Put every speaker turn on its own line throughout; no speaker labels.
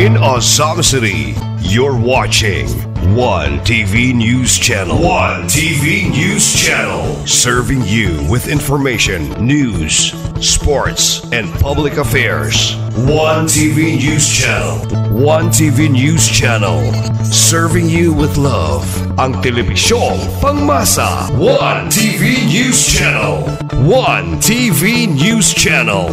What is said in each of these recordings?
In Azam City, you're watching One TV News Channel. One TV News Channel. Serving you with information, news, sports, and public affairs. One TV News Channel. One TV News Channel. Serving you with love. Ang telebisyong pangmasa. One TV News Channel. One TV News Channel.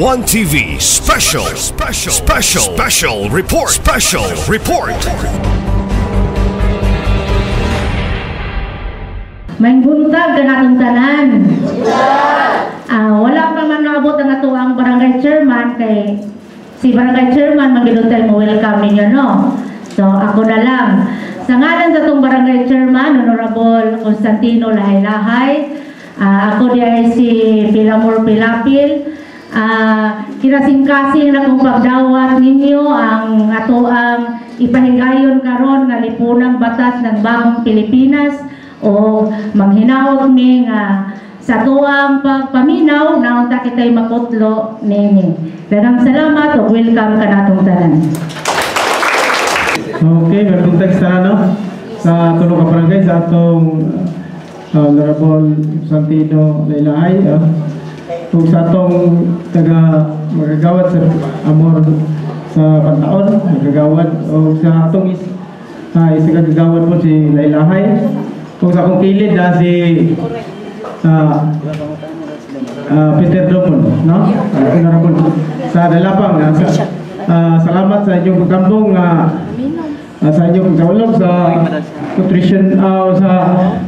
One TV special report.
May buntag ka natong tanan. Wala pa man naabot ang ato ang barangay chairman kay si barangay chairman magidutay mo welcome ninyo no. So ako na lang. Sa ngalan sa itong barangay chairman, Honorable Constantino Lahay-Lahay, ako di ay si Pilamor Pilapil. Kinasing-kasing na kung pagdawat ninyo ang ato ang ipahigayon karon nga lipunang batas ng bagong Pilipinas o manghinaot mi nga sa tuang pagpaminaw na unta kitay makutlo nini. Daghang salamat o welcome ka natong tanan.
Okay, may context na no? Sa tulong ka barangay sa atong Honorable Santino Laylay kung sa atong magagawad sa amor sa pantaon, magagawad o sa atong isa kagagawad po si Laylahay kung sa akong kilid na si Peter Dopon no? Sa Dalapang salamat sa inyong pagkambong sa inyong pagkawalog sa nutrition sa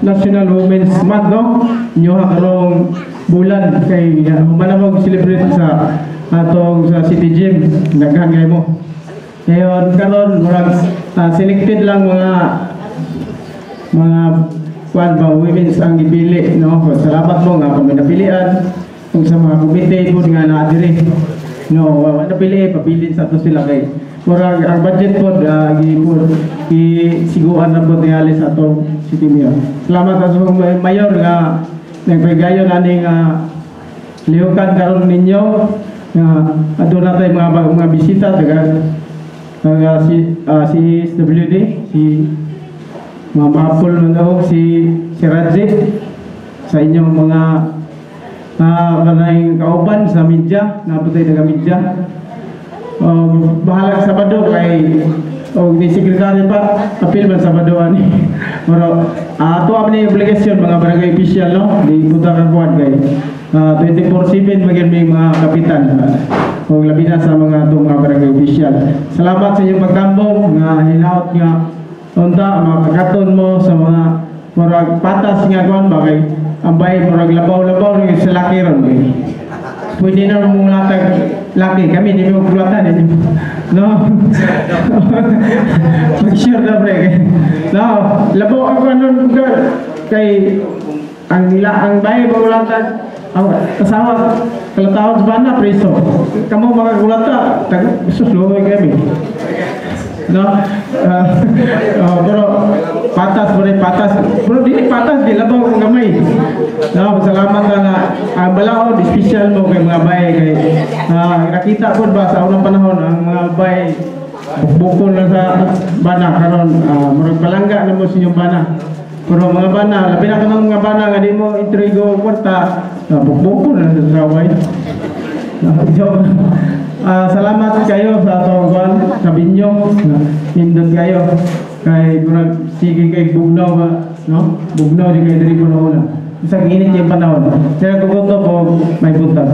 National Women's Month no? Inyo karong bulan kay humanamog celebrate sa atong sa City Gym naghangay mo. Ngayon karon murag selected lang mga kuan ba women's ang gipili no. Salamat mo nga kung napilian kung sa mga komite po nga naa diri. No, napili papili sa to sila kay murag ang budget po siguan na po tingali sa atong City Mayor. Salamat sa mayor nga nagpagayon aning lihukan karon ninyo aduna tay mga bisita taga si SWD si Ma'am Apple man si Radzi sa inyong mga kanang kauban sa media naputay taga media bahalag Sabado kay o ni sekretary pa apil man Sabado ani pero ato am ni obligasyon mga barangay official no di punta ka kuan kay 24/7 magin may mga kapitan o labi na sa mga atong mga barangay official. Salamat sa inyong pagtambong nga hinaut nga unta makakaton mo sa mga murag patas nga kuan ba kay ambay murag labaw-labaw ni sa laki ron kay pwede na mong latag laki kami di mo kulatan no sure na pre no labaw ako anon kay ang bahay mo latag ang kasama kalatawad sa bana preso kamo makagulata tag susluoy kami no pero patas pero di patas di labaw kung gamay no salamat na ang balao di special mo kay mga bahay kay nakita po ba sa unang panahon ang mga bahay bukol na sa bana karon murag palangga na mo sa inyong bana pero mga bana labi na kanang mga bana nga di mo intrigo kwarta bukol na sa saway salamat kayo sa atong kuan sa binyo nindot kayo kay kurang sige kay bugnaw no bugnaw di kay diri kuno una isang init yung panahon kaya kugunto po may buntag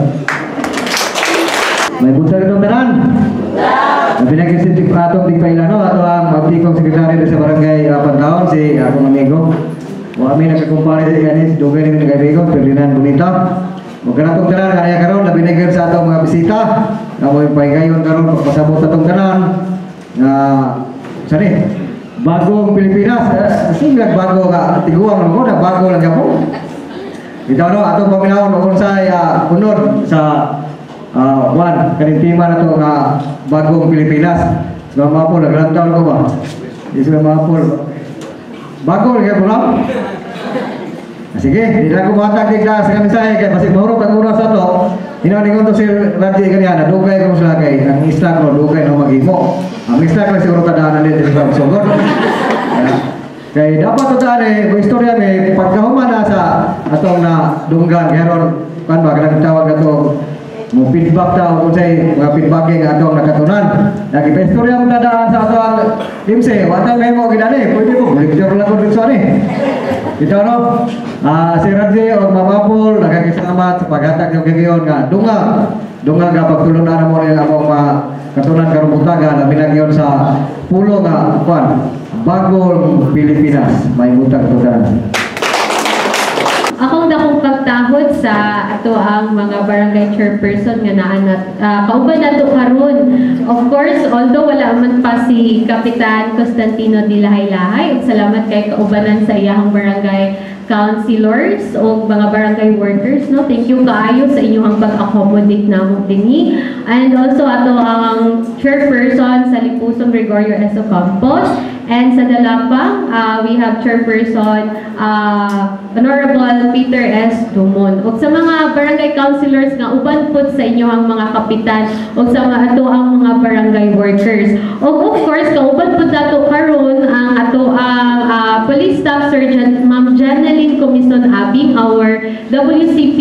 itong tanan pinag-isitik atong tigpailano ato ang mablikong sekretary sa barangay Pantaon si akong amigo o amin nagkakumpare sa kanis dugay ni nagkaibigan Ferdinand Bonita magkanatong tanan kaya karon labi na sa atong mga bisita na mo ipahigayon karon pasabot atong tanan na sani bagong Pilipinas singlag bago ka tiguang mo na bago lang ako
Ito no, atong paminawon kung unsay unod sa kanintima na ito nga bagong Pilipinas. Sila Mapol, naglantaon ko ba? Sila Mapol. Bago, kaya po lang? Sige, hindi na kumatag tigda sa kamisaya kaya pasig mahurot ang oras na ito. Hinaningon to si Radji kaniya na dugay ko sila kay ang isla ko, dugay na mag-imo. Ang isla ko siguro kadaanan din sa sugod. Kaya dapat ito kung istorya pagkahuman na sa atong na dunggan, kaya ron, kan ba, kanang tawag ito, mo feedback daw kung sa'y mga feedbacking atong nakatunan. Lagi pa istorya mo nadaan sa atong limse, watang kayo mo ginani, pwede mo, lecture lang ko dito ni. Ito no, si Radji o Mamapol, nagkakisalamat sa paghatag ng kagiyon nga dunga nga pagtulunan mo rin ang mga katunan karumutaga na binagyon sa pulo nga bagong Pilipinas, may butang tudan.
Akong dakong pagtahod sa ato ang mga barangay chairperson nga naanat kauban nato karon. Of course, although wala man pa si Kapitan Constantino de Lahay-Lahay, salamat kay kaubanan sa iyang barangay councilors o mga barangay workers, no? Thank you kaayo sa inyong pag-accommodate namo dinhi. And also ato ang chairperson sa Lipuson Gregorio S. Campos, and sa Dalapang we have chairperson Honorable Peter S. Dumon. O sa mga barangay councilors nga uban pud sa inyong mga kapitan o sa mga ato ang mga barangay workers. O of course kauban pud nato karon ang ato ang Police Staff Sergeant Ma'am Janeline Comison Abing, our WCP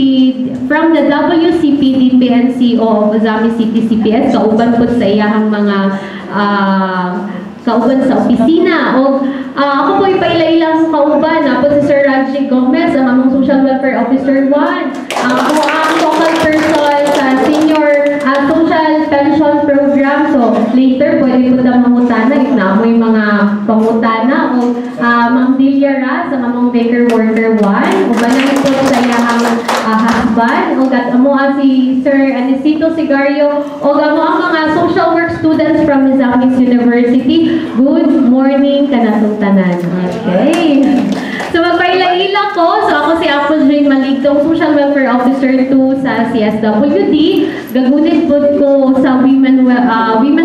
from the WCPD PNCO of Ozami City CPS, kauban po sa iyahang mga kauban sa opisina. O ako po ipaila-ilang kauban po si Sir Radji Gomez, ang among Social Welfare Officer 1. Ako ang focal person sa Senior Social Pension Program. So later pwede po na mangutana if na mo yung mga pangutana. O Ma'am Delia Ra sa Mamong Baker Worker 1. O banahin po sa iyahang husband. O amo si Sir Anisito Sigario. O amo ang mga social work students from Misamis University. Good morning kanatong tanan. Okay. So magpaila-ila ko. So ako si Apple Jane Maligtong, Social Welfare Officer 2 sa CSWD. Gagunit po ko sa Women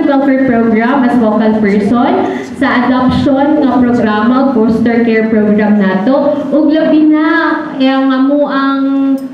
Welfare Program as vocal person sa adoption nga programa, foster care program nato. Ug labi na ang amo ang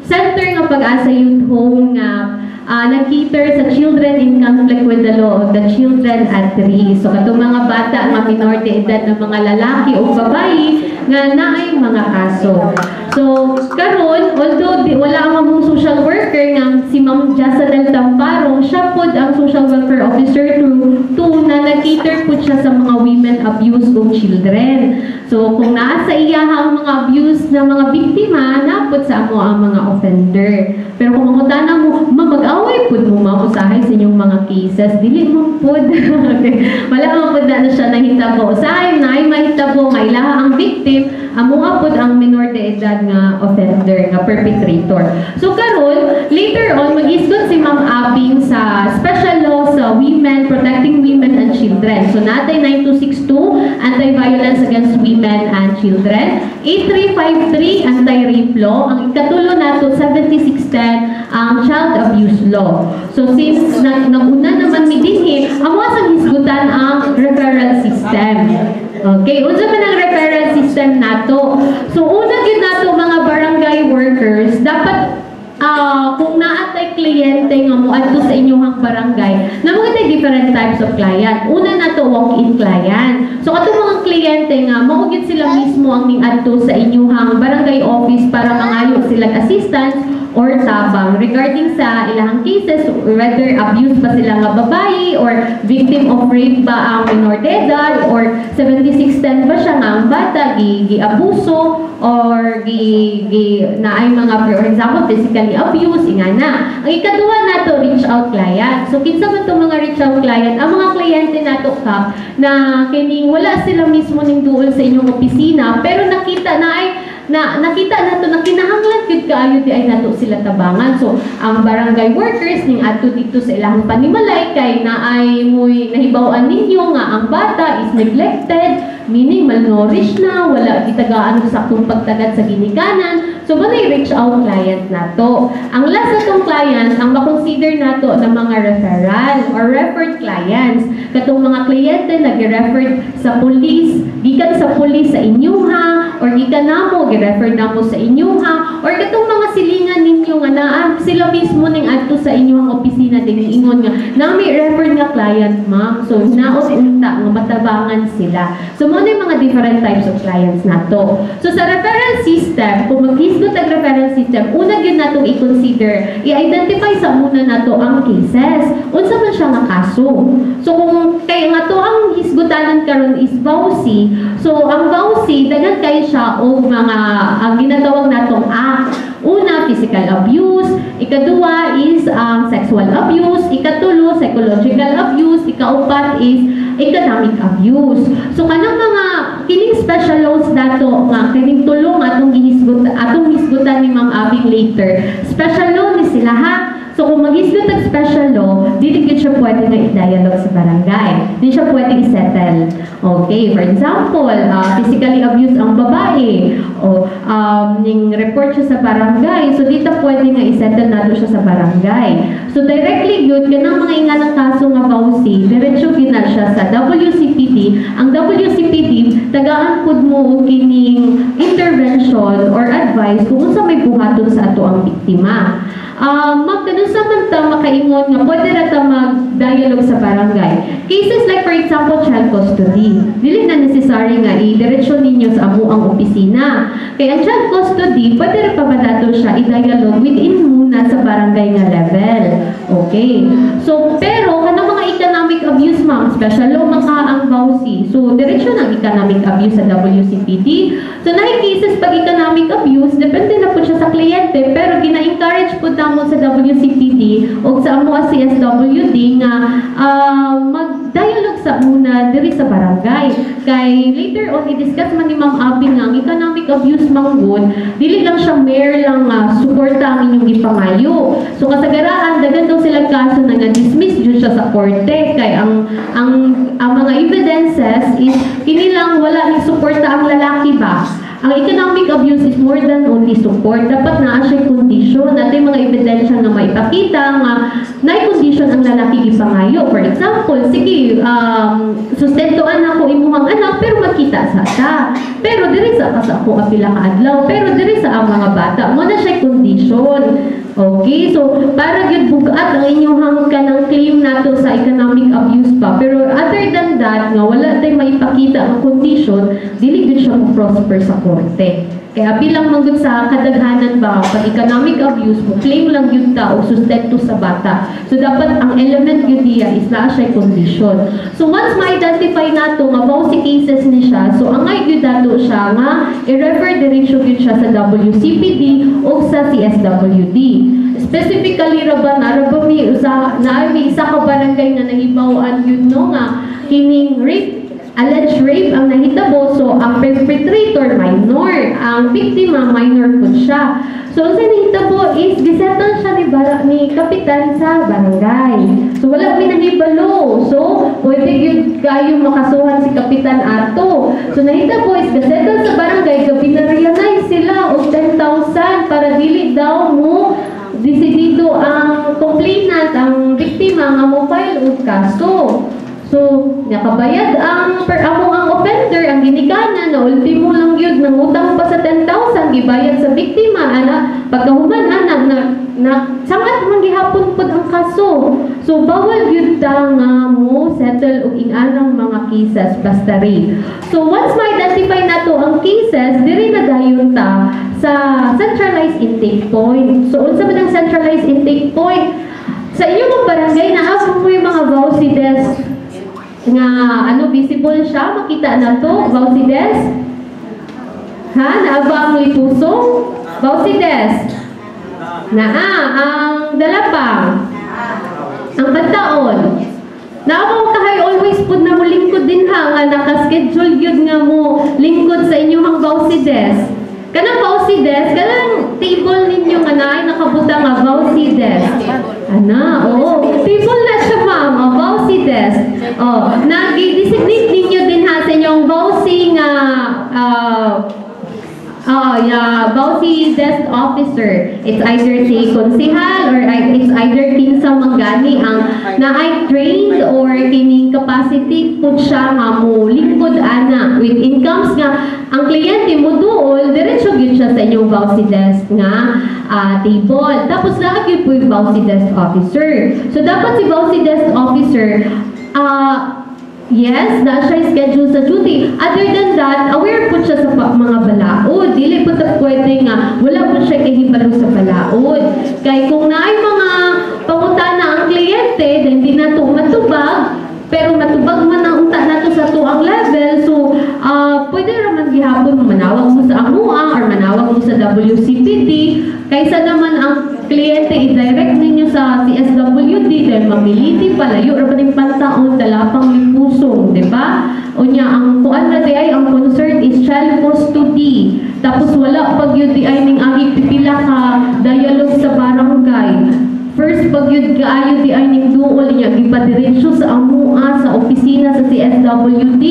center nga Pag-asa Youth Home nga nag-cater sa children in conflict with the law of the children at risk. So katong mga bata nga minor de edad ng mga lalaki o babae nga naay mga kaso. So karon although wala ang among social worker nga si Ma'am Jasadel Tamparong, siya pod ang social welfare officer 2 na nag-cater pod siya sa mga women abuse of children. So kung naa sa iyahang mga abuse na mga biktima, napod sa amo ang mga offender. Pero kung mangutana mo, mag-away pod mo mausahay sa inyong mga cases, dili mo pod. Okay. Wala mo pod na siya nahitabo. Usahay na ay mahitabo nga ilaha ang victim, amo nga pod ang minor de edad nga offender, nga perpetrator. So karon, later on, mag-isgot si Ma'am Abing sa special law sa women, protecting women and children. So natay 9262, Anti-Violence Against Women and Children. 8353, Anti-Rape Law. Ang ikatulo nato, 7610, ang Child Abuse Law. So since naguna naman mi dinhi, amo sa hisgutan ang referral system. Okay, unsa man ang referral system nato? So una gid nato mga barangay workers, dapat kung naatay kliyente nga mo adto sa inyong barangay, namo kitay different types of client. Una nato walk-in client. So katong mga kliyente nga mao gid sila mismo ang ning adto sa inyong barangay office para mangayo sila assistance or tabang regarding sa ilang cases, whether abuse pa sila nga babae or victim of rape ba ang minor de edad or 7610 ba siya nga ang bata gi-abuso or naay mga, for example, physically abuse, ingana. Ang ikaduha nato, reach out client. So kinsa man itong mga reach out client, ang mga kliyente nato ka na kining wala sila mismo ning duol sa inyong opisina pero nakita nato na kinahanglan gid kaayo di ay nato sila tabangan. So ang barangay workers ning adto dito sa ilang panimalay kay naay moy nahibaw-an ninyo nga ang bata is neglected, meaning malnourished na, wala gitagaan sa saktong pagtagad sa ginikanan. So manay reach out client nato. Ang last natong clients, ang makonsider nato na mga referral or referred clients. Katong mga kliyente nag-refer sa police, gikan sa police sa inyuha, or gikan namo, gi-refer namo sa inyuha, or katong mga silingan ninyo nga naa sila mismo ning adto sa inyong opisina din ingon nga nami refer nga client ma'am. So naos unta nga matabangan sila. So mo na mga different types of clients nato. So sa referral system, kung mag-hisgot ang referral system, una gyud natong i-consider, i-identify sa muna nato ang cases. Unsa man siya nga kaso. So kung kay nga to ang hisgotanan karon is VAUSI, so ang VAUSI daghan kay siya og mga ang ginatawag natong act. Una, physical abuse. Ikaduha is sexual abuse. Ikatulo, psychological abuse. Ikaupat is economic abuse. So kanang mga kining special laws dato nga kining tulong atong hisgutan ni Ma'am Abing later. Special law ni sila ha. So kung mag-hisgot ang special law, dili gid siya pwede nga i-dialogue sa barangay. Di siya pwede i-settle. Okay, for example, physically abuse ang babae o ning report siya sa barangay. So dito pwede nga i-settle nato siya sa barangay. So directly yun, kanang mga inganang kaso nga VAUSI, diretso gina siya sa WCPD. Ang WCPD, tagaan pud mo kining intervention or advice kung unsa may buhaton sa ato ang biktima. Ma'am, kanun sa man ta makaingon nga pwede ra ta mag-dialogue sa barangay. Cases like for example child custody, dili na necessary nga i-diretsyon ninyo sa amo ang opisina. Kaya ang child custody, pwede ra pa ba dato siya i-dialogue within muna sa barangay nga level. Okay. So pero kanang mga economic abuse ma'am, special law maka ang VAUSI. So diretsyon ang economic abuse sa WCPD. So naay cases pag economic abuse, depende na po siya sa kliyente, pero gina-encourage po mo sa WCPD o sa amo CSWD nga mag-dialogue sa muna diri sa barangay. Kay later on i-discuss man ni Ma'am Abing nga ang economic abuse manggod, dili lang siya mere lang suporta ang inyong gipangayo. So kasagaraan daghan daw sila kaso na na-dismiss jud siya sa korte kay ang mga evidences is kini lang wala ni suporta ang lalaki ba. Ang economic abuse is more than only support. Dapat naa siya condition. Natin mga ebidensya nga maipakita nga na-condition ang lalaki gipangayo. For example, sige, sustentuan ako imuhang anak pero makita sa ta. Pero diri sa ako apila ka adlaw. Pero diri sa ang mga bata, mo na siya condition. Okay, so para gyud bugat ang inyong kanang claim nato sa economic abuse pa. Pero other than that, nga wala tay maipakita ang condition, dili gyud siya mo-prosper sa korte. Kaya bilang manggod sa kadaghanan ba, pag economic abuse mo, claim lang yun ta o sustento sa bata. So dapat ang element yun diya is na siya condition. So once ma-identify nato nga VAUSI cases ni siya, so ang ngay yun dato siya nga i-refer diretsyo yun siya sa WCPD o sa CSWD. Specifically raban may isa ka barangay na nahibawaan yun no nga kining alleged rape ang nahitabo. So ang perpetrator minor, ang biktima minor po siya. So sa nahitabo is gisettle siya ni kapitan sa barangay. So wala may nahibalo. So pwede yun kayo makasuhan si kapitan ato. So nahitabo is gisettle sa barangay, so pinarealize sila og 10,000 para dili daw mo desidido ang complainant, ang biktima nga mo file og kaso. So, nakabayad ang offender, ang ginikanan na ultimo lang yun, nangutang pa sa 10,000, gibayad sa biktima, pagkahuman, sangat man gihapon pod ang kaso. So, bawal yun nga mo settle og inanang mga cases basta rin. So, once ma-identify nato ang cases, diri na dayon ta sa centralized intake point. So, unsa man ang centralized intake point? Sa inyong barangay na mo yung mga VAUSI desk nga visible siya, makita na to, VAUSI desk. Ha? Naaba ang lipuso? VAUSI desk. Ang dalapang. Ang bantaon. Naakaw kahay always pud na mo lingkod din ha, nga nakaschedule yun nga mo lingkod sa inyong VAUSI desk. Kanang VAUSI desk, kanang table ninyo nga naay nakabuta nga VAUSI desk. Table na siya ma'am, VAUSI desk. Nag-designate ninyo din ha sa inyong VAUSI nga Bausi Desk Officer. It's either si konsehal or it's either kinsa manggani ang na-I trained or kining capacity pud siya nga mo lingkod ana with incomes nga ang kliyente mo duol diretso gyud siya sa inyong Bausi Desk nga table. Tapos naagid po yung Bausi Desk Officer. So dapat si Bausi Desk Officer yes, na siya schedule sa duty. Other than that, aware po siya sa mga balaod. Dili po ta pwede nga, wala po siya kahibalo sa balaod. Kaya kung naay mga pangutana ang kliyente, then di na ito matubag, pero matubag man ang unta na ito sa tuang level, so pwede naman gihapon manawag mo sa AMUA or manawag mo sa WCPD, kaysa naman ang kliyente i-direct ninyo sa CSWD dahil mamiliti palayo or paning pantaon talapang lipusong, di ba? O niya, ang kuan na di ay ang concern is child custody. Tapos wala pag yun di ay ning agi pipila ka dialogue sa barangay. First, pag yun kaayo di ay ning duol niya, ipadiretsyo sa AMUA, sa opisina sa CSWD.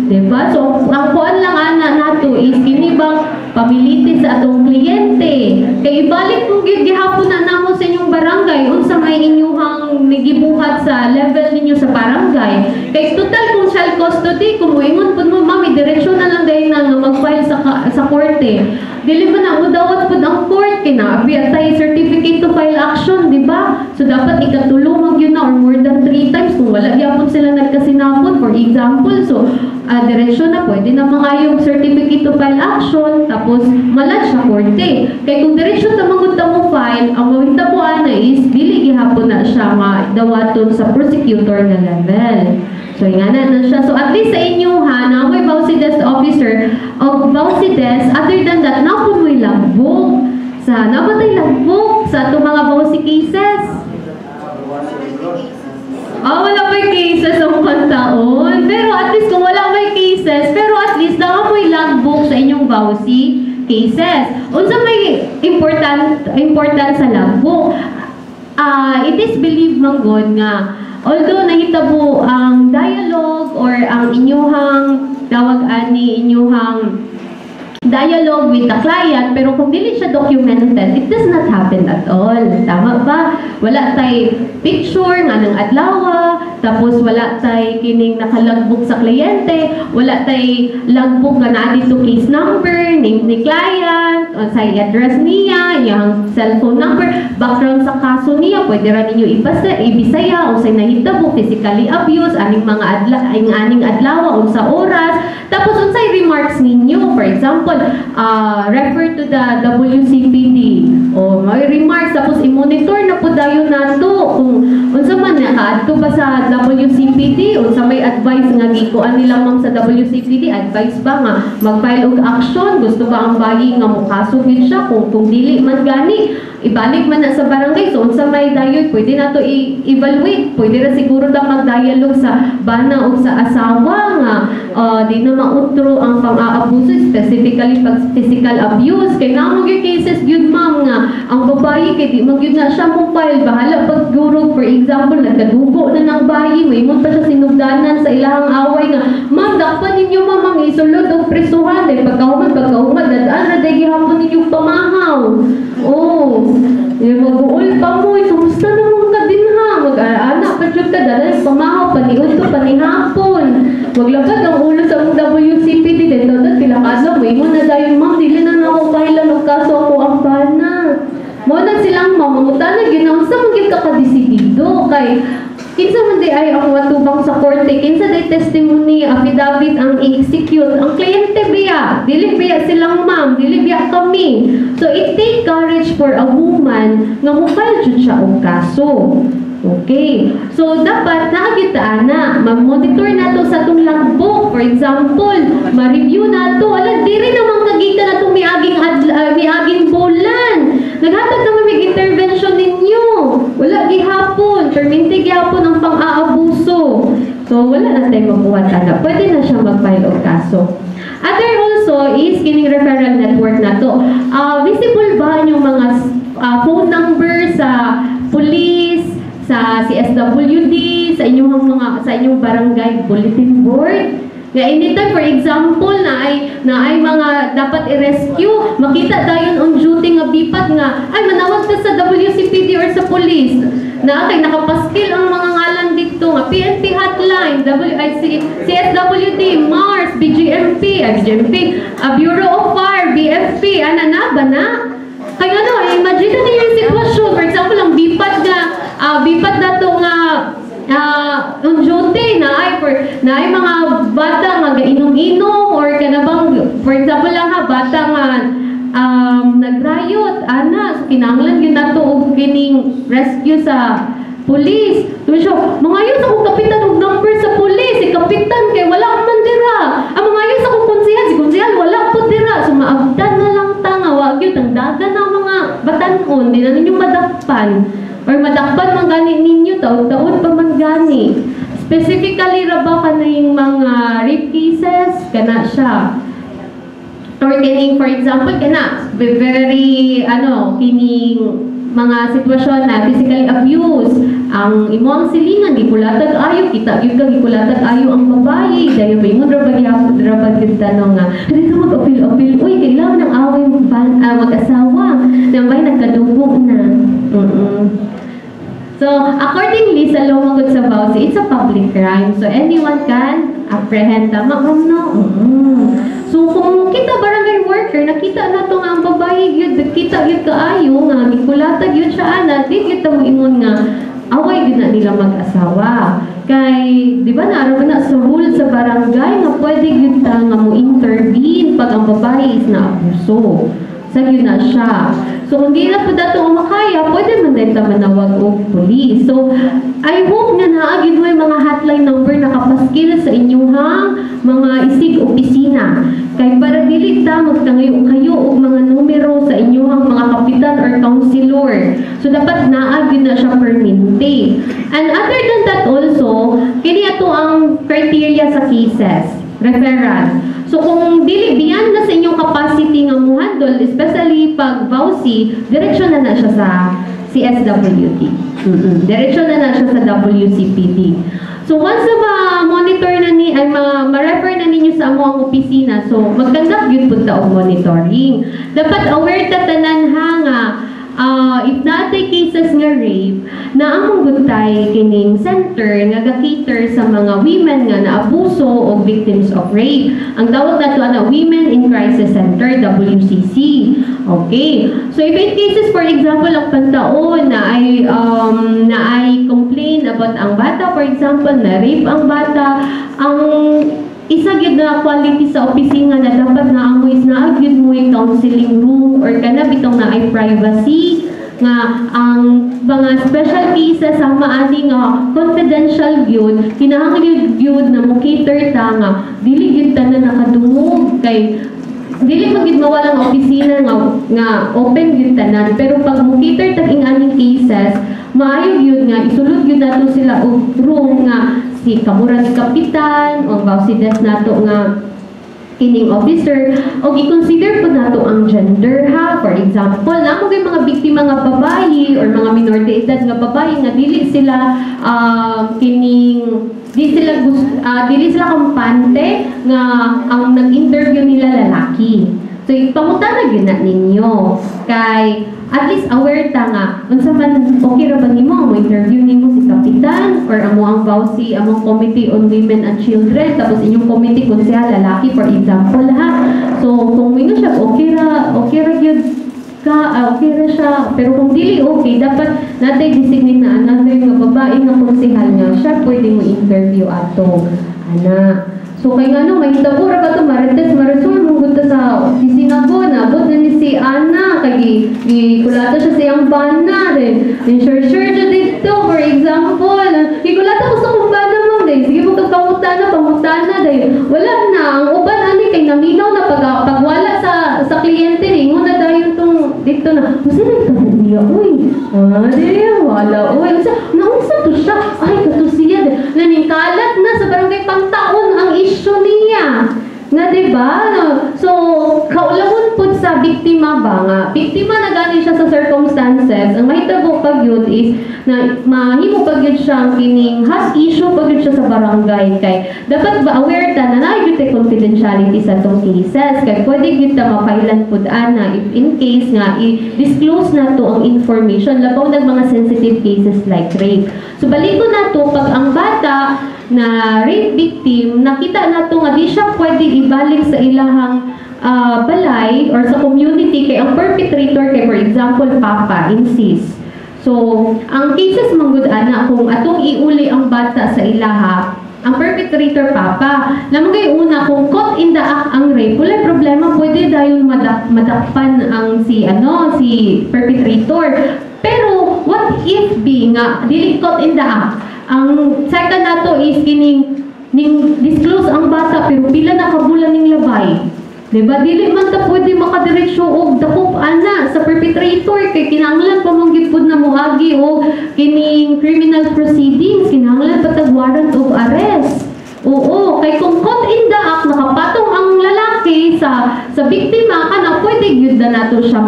Diba? So, ang kuan lang ana nato is kinibang pamiliti sa atong kliyente. Kaya ibalik kung gihapon na namo sa inyong barangay, unsa may inyuhang nigibuhat sa level ninyo sa barangay. Kaya total kung child custody, kung muingon po mo, mami, diretsyo na lang dahil na mag-file sa korte. Dili ba na, udawat po ang court, kinaabi tayo certificate to file action, di ba? So, dapat ikatulungan yun na or more than 3 times kung wala yapon sila nagkasinapon, for example. So, diretsyo na, pwede na mga yung certificate to file action, tapos malat siya korte. Kaya kung diretsyo na magunta mo file, ang mawinta po na is, dili gihapon na siya dawaton sa prosecutor na level. So, nga na siya. So, at least sa inyo na may Bausi Desk Officer o Bausi Desk, other than that, napon mo'y lagbog. Nabatay lagbog sa itong mga Bausi cases. Wala may cases ang pantaon. Pero at least kung wala may cases, pero at least nakapoy lagbog sa inyong Bausi cases. Unsa may important sa lagbog? It is believed man God nga although nahitabo ang dialogue or ang inyuhang inyuhang dialogue with the client, pero kung dili siya documented, it does not happen at all. Tama ba? Wala tay picture nga ng adlaw, tapos wala tay kining nakalagbog sa kliyente, wala tay lagbog nga na dito case number, name ni client, sa address niya, yung cellphone number, background sa kaso niya, pwede ra ninyo ibisaya o sa nahitabo, physically abuse, aning adlaw, unsa oras, tapos unsay remarks ninyo, for example, refer to the WCPD o may remarks tapos i-monitor na po dayon nato kung unsa man nakaadto ba sa WCPD unsa may advice nga gikuan nila ma'am sa WCPD, advice ba nga mag-file og action, gusto ba ang bayi nga mukaso gid siya, kung dili man gani ibalik man na sa barangay. So unsa may dayon pwede nato i-evaluate, pwede ra siguro ta mag-dialogue sa bana o sa asawa nga di na mautro ang pang-aabuso, specifically pag physical abuse. Kay namo gyud cases gyud ma'am nga ang babayi kay di magyud na siya mo file, bahala pag guro, for example nagkadugo na ng bayi, may mo pa siya sinugdanan sa ilahang away nga ma'am dakpan ninyo ma'am isulod og presuhan dahil pagkahumad dadaan na dahil gihapon ninyong pamahaw. Mag-uul pa mo, kumusta naman ka din ha? Mag-anak pa dyan ka, dahil pamahaw, paniud to, panihapon. Maglabad ang ulo sa WCPD, dito na pilakado, may mo na dahil ma'am, dili na ako kahilan ng kaso ako ang bana. Mo na silang mamangutan na ginawa, sa magiging kakadesidido, kay kinsa man di ay ang watubang sa korte, kinsa di testimony, affidavit ang i-execute, ang kliyente biya, dili biya silang ma'am, dili biya kami. So it take courage for a woman nga mo-file jud siya og kaso. Okay. So dapat naagita na, mag-monitor nato sa atong lagbog. For example, ma-review nato, ala diri namang kagita natong miaging bulan. Naghatag naman may intervention ninyo. Wala gihapon, perminti gihapon ang pang-aabuso. So wala na tayo mabuhat ana. Pwede na siya mag-file og kaso. Other also is kining referral network nato. Visible ba yung mga phone number sa police, sa CSWD, sa inyong barangay bulletin board? Nga anytime, for example, na ay mga dapat i-rescue, makita dayon on duty nga bipat nga, ay manawag ka sa WCPD or sa police. Na kay nakapaskil ang mga ngalan dito nga, PNP hotline, CSWD, MARS, BGMP, Bureau of Fire, BFP, na ba na? Kaya ano, imagine na yung sitwasyon. For example, ang bipat na to nga on duty na ay mga bata nga gainom-inom or kanabang, for example lang bata nga nagrayot, so kinanglan yun na to og kining rescue sa police. Tuwi siya, mga yun sa kong kapitan og number sa police, si kapitan kay wala man dira. Ang mga yun sa kong konsihal, si konsihal wala po dira. So maabdan na lang tanga, wag yun, ang dagan na mga batanon, di na ninyo madakpan. Or madakpan man gani ninyo, taon-taon pa man gani. Specifically ra ba ka na yung mga rape cases, kana siya. Or kining, for example, kana, very, kining mga sitwasyon na physical abuse, ang imong silingan, gikulatag ayo, kita yun ka, gikulatag ayo ang babae, dahil ba yung drabag yung tanong nga, dito mag-apil-apil, uy, kailangan ng away mag-asawa, na ba nagkadubong na. So, accordingly, sa law magod sa Bausi, it's a public crime. So, anyone can apprehend. Tama ba, no? So, kung kita barangay worker, nakita na ito nga ang babae, kita yun kaayo nga, gikulatag yun siya, di kita mo ingon nga, away yun na nila mag-asawa. Kay, di ba, naroon na sa rule sa barangay nga pwede yun nga mo intervene pag ang babae is na-abuso. Sa yun na siya. So, kung di na po dato makaya, pwede man din manawag o police. So, I hope nga naagin mo yung mga hotline number na kapaskil sa inyong mga isig opisina. Kay para dili ta magtangayo kayo og mga numero sa inyong mga kapitan or councilor. So, dapat naagin na siya permanente. And other than that also, kini ato ang criteria sa cases. Referral. So kung dili beyond na sa inyong capacity nga mo handle, especially pag VAUSI, direksyon na siya sa CSWD. Direksyon na siya sa WCPD. So once ma-monitor na ma-refer na ninyo sa among opisina, so mag-conduct yun po ta og monitoring. Dapat aware ta tanan nga if natay cases nga rape, na among gutay kining center nga ga-cater sa mga women nga naabuso o victims of rape. Ang tawag nato ana Women in Crisis Center, WCC. Okay. So if in cases, for example, ang pantaon na ay complain about ang bata, for example, na rape ang bata, ang isa gyud na quality sa opisina na dapat na amoy na gyud mo yung counseling room or kana bitong na ay privacy nga ang mga special cases sa maani nga confidential gyud kinahanglan gyud na mo cater ta nga dili gyud tanan nakadungog kay dili man gyud mawalang opisina nga open gyud tanan pero pag mo cater tag inganing cases maayo gyud nga isulod gyud nato sila og room nga si kamura ni kapitan o bausides nato nga kining officer o i-consider po nato ang gender for example namo kay mga biktima nga babae or mga minor de edad nga babae nga dili sila dili sila kampante nga ang nag-interview nila lalaki. So ipangutana gyud na ninyo kay at least aware ta nga unsa man okay ra ba nimo mo interview nimo si kapitan or amo ang VAUSI among Committee on Women and Children tapos inyong committee kun siya lalaki for example so kung mo siya okay ra gyud ka okay ra siya pero kung dili okay dapat natay designate na another nga babae nga konsehal nga siya pwede mo interview ato ana. So kay ngano may hitabo ra ba to Marites Marisol mong ta sa opisina ko na abot na ni si Ana kay kulata siya siyang bana din sure siya dito for example kulata ko sa kumbana mo din sige mo pangutana dahil wala na ang uban ani kay naminaw na pagwala sa kliyente ni nguna dayon tong dito na kasi nagtabuya uy wala uy naunsa to siya ay kato siya naningkalat na sa barangay Pangtaon ang issue niya nga diba so kaulahon po sa biktima ba nga biktima na gani siya sa circumstance process, ang mahitabo pag yun is na mahimo pag yun siyang kining has issue pag yun siya sa barangay kay dapat ba aware ta na na yung confidentiality sa itong cases kay pwede yun ta mapailan po ana if in case nga i-disclose na to ang information labaw ng mga sensitive cases like rape. So balik ko na to pag ang bata na rape victim nakita na to nga di siya pwede ibalik sa ilahang balay or sa community kay ang perpetrator kay for example papa insist. So ang cases manggod ana kung atong iuli ang bata sa ilaha ang perpetrator papa lamang kay una kung caught in the act ang rape wala problema pwede dayon madakpan ang si perpetrator pero what if be nga dili caught in the act ang second nato is kining disclose ang bata pero pila na kabulan ning labay. Diba? Dili man ta pwede makadiretso og dakop ana sa perpetrator kay kinahanglan pa mong gipud na moagi o kining criminal proceedings kinahanglan pa tag warrant of arrest. Oo, kay kung caught in the act nakapatong ang lalaki sa biktima kana pwede gyud na nato siya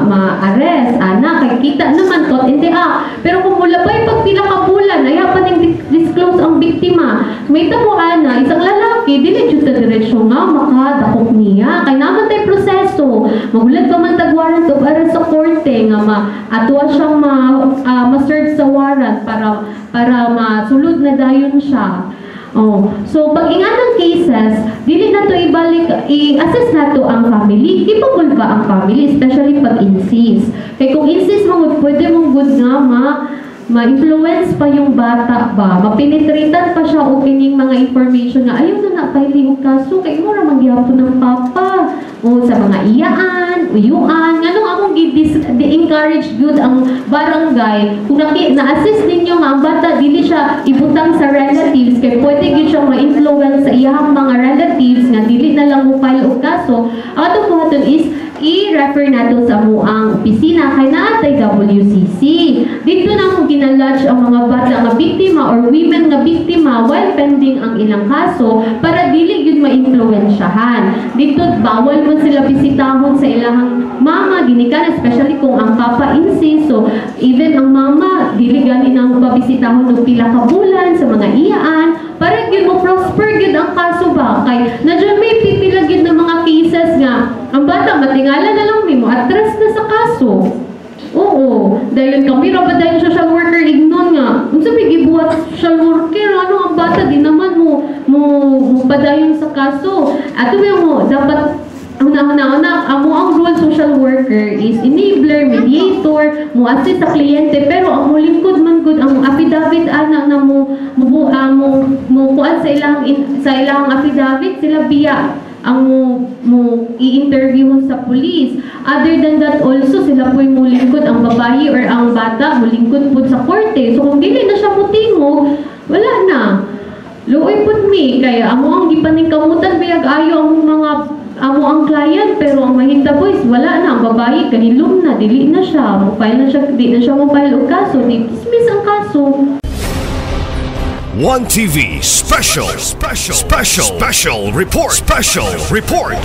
ma-arrest ana kay kita naman caught in the act. Pero kung wala pa pagpila ka bulan ay pa ning disclose ang biktima may tabo ana isang lalaki dili jud ta diretso nga makadakop niya kay naman tay proseso magulat pa man tag warrant of arrest sa korte nga atuwa siyang ma-serve sa warrant para masulod na dayon siya. Oh, so pag ingatang cases, dili na to ibalik, i-assess na to ang family. Capable ba ang family, especially pag insist. Kaya kung insist mo, pwede mong good nga ma-influence pa yung bata ba, mapenetratan pa siya o kining mga information nga ayaw na napahili o kaso, kaya mo ramang gihapon ng papa o sa mga iyaan, uyuan, nga nung akong di-encourage good ang barangay, kung na-assist ninyo nga ang bata, dili siya ibutang sa relatives, kaya pwede yun siya ma-influence sa iyang mga relatives nga dili na lang mo file o kaso, ang atong buhaton is i-refer nato sa muang opisina kay naatay WCC. Dito na kung ginalodge ang mga bata nga biktima or women nga biktima while pending ang ilang kaso para dili yun ma-influensyahan. Dito bawal mo sila bisitahon sa ilahang mama ginikan especially kung ang papa insist. So even ang mama dili gani nang mabisitahon og pila ka bulan sa mga iyaan para gyud mo prosper gyud ang kaso ba kay nadyo may pipila gyud ng mga cases nga ang bata matingala na lang mo atras na sa kaso. Oo, dahil kami ra ba dahil social worker ignon nga. Unsa may gibuhat social worker ano ang bata di naman mo padayon sa kaso. Ato mo dapat una amo ang role social worker is enabler, mediator, mo assist sa kliyente pero ang mulingkod man gud ang affidavit ana na mo kuan sa ilang affidavit sila biya ang mo i-interview sa police. Other than that also sila po'y mulingkod ang babae or ang bata mulingkod po sa korte. So kung dili na siya mutingog, wala na. Luoy pud mi kaya amo ang gipaningkamutan biyag ayo amo ang client pero ang mahitabo is wala na ang babae kahilom na dili na siya mo-file na siya di na siya mo-file og kaso dismiss ang kaso.
One TV special report.